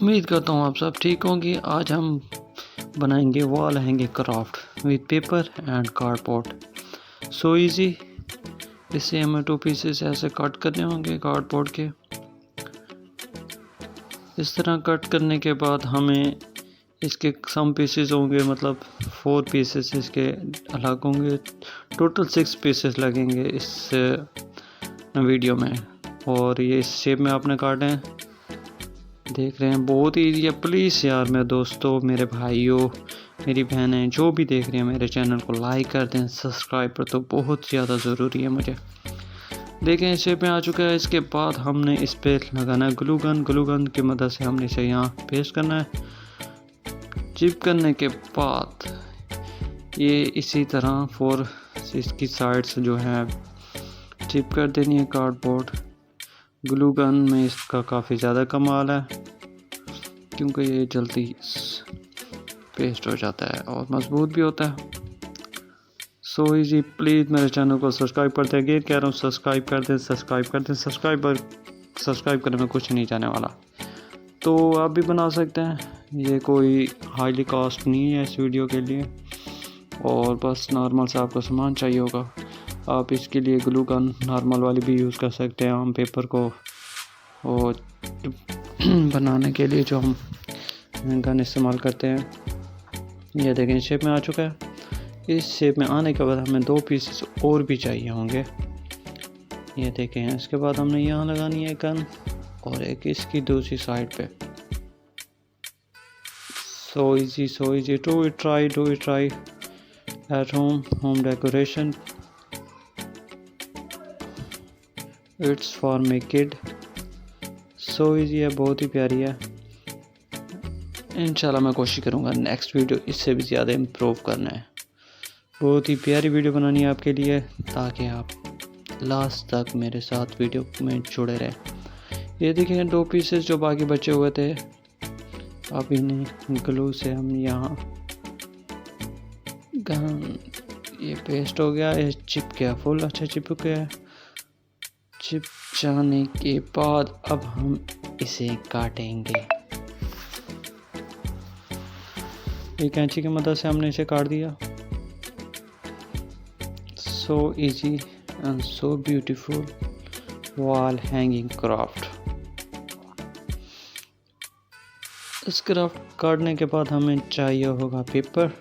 उम्मीद करता हूँ आप सब ठीक होंगे। आज हम बनाएंगे wall hanging craft with paper and cardboard. So easy. इसे हमें 2 पीसेस ऐसे कट करने होंगे कार्डबोर्ड के। इस तरह कट करने के बाद हमें इसके सम पीसेस होंगे, मतलब 4 पीसेस इसके अलग होंगे। टोटल 6 पीसेस लगेंगे इस वीडियो में, और ये इस शेप में आपने काटे हैं। देख रहे हैं बहुत ईजी है। प्लीज़ यार मेरे दोस्तों, मेरे भाइयों, मेरी बहनें, जो भी देख रहे हैं मेरे चैनल को लाइक कर दें, सब्सक्राइब पर तो बहुत ज़्यादा ज़रूरी है मुझे। देखें इस शेप में आ चुका है। इसके बाद हमने इस पे लगाना है ग्लू गन। ग्लू गन की मदद से हमने इसे यहाँ पेस्ट करना है। चिप करने के बाद ये इसी तरह 4 इसकी साइड्स जो है चिप कर देनी है कार्डबोर्ड। ग्लू गन में इसका काफ़ी ज़्यादा कमाल है, क्योंकि ये जल्दी पेस्ट हो जाता है और मजबूत भी होता है। So easy. प्लीज़ मेरे चैनल को सब्सक्राइब करते हैं। कह रहा हूँ सब्सक्राइब कर दें, सब्सक्राइब कर दें। सब्सक्राइब करने में कुछ नहीं जाने वाला, तो आप भी बना सकते हैं। ये कोई हाईली कॉस्ट नहीं है इस वीडियो के लिए, और बस नॉर्मल सा आपको सामान चाहिए होगा। आप इसके लिए ग्लू गन नॉर्मल वाली भी यूज़ कर सकते हैं, आम पेपर को और बनाने के लिए जो हम गन इस्तेमाल करते हैं। ये देखें शेप में आ चुका है। इस शेप में आने के बाद हमें 2 पीसेस और भी चाहिए होंगे। ये देखें, इसके बाद हमने यहाँ लगानी है गन और एक इसकी दूसरी साइड पे। So easy do it try at home decoration. It's for my kid. So easy है, बहुत ही प्यारी है। इंशाल्लाह मैं कोशिश करूँगा नेक्स्ट वीडियो इससे भी ज़्यादा इम्प्रूव करना है। बहुत ही प्यारी वीडियो बनानी है आपके लिए, ताकि आप लास्ट तक मेरे साथ वीडियो में जुड़े रहें। ये देखिए 2 पीसेस जो बाकी बचे हुए थे, अब इन्हें ग्लू से हम यहाँ ये पेस्ट हो गया, ये चिप गया, फुल अच्छा चिपक गया। चिप जाने के बाद अब हम इसे काटेंगे। एक कैंची की मदद से हमने इसे काट दिया। So easy and so beautiful wall hanging craft. इस क्राफ्ट काटने के बाद हमें चाहिए होगा पेपर।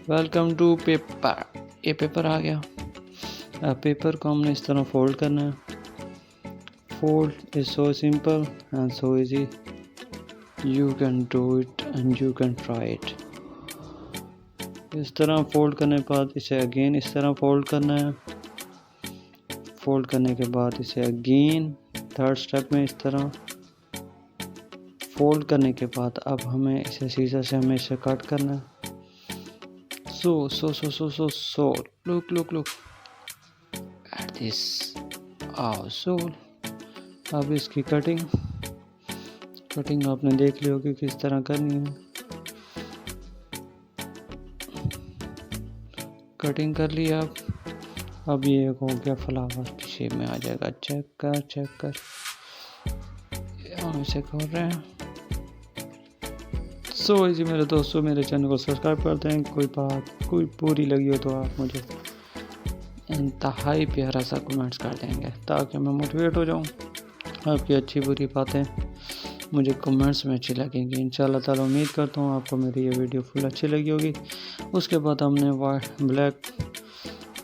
Welcome to paper. ये पेपर आ गया। पेपर को हमने इस तरह फोल्ड करना है। Fold is so simple and so easy. You can do it and you can try it. इस तरह फोल्ड करने के बाद इसे अगेन इस तरह फोल्ड करना है। फोल्ड करने के बाद इसे अगेन 3rd स्टेप में इस तरह फोल्ड करने के बाद अब हमें इसे सीजर से हमें इसे कट करना है। So look at this. So अब इसकी कटिंग आपने देख ली होगी किस तरह करनी है। कटिंग कर लिया। अब ये हो गया फ्लावर की शेप में आ जाएगा। चेक कर हम इसे खोल रहे हैं। सो इजी मेरे दोस्तों, मेरे चैनल को सब्सक्राइब कर दें। कोई पूरी लगी हो तो आप मुझे इंतहाई प्यारा सा कमेंट्स कर देंगे, ताकि मैं मोटिवेट हो जाऊं। आपकी अच्छी बुरी बातें मुझे कमेंट्स में अच्छी लगेंगी। इंशाल्लाह ताला उम्मीद करता हूँ आपको मेरी ये वीडियो फुल अच्छी लगी होगी। उसके बाद हमने ब्लैक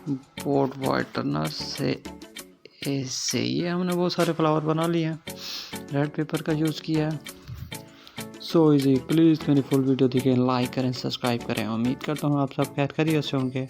बोर्ड वाइटनर से ये हमने बहुत सारे फ्लावर बना लिए हैं। रेड पेपर का यूज़ किया है। So easy. प्लीज़ मेरी फुल वीडियो देखें, लाइक करें, सब्सक्राइब करें। उम्मीद करता हूँ आप सब खैरियत से होंगे।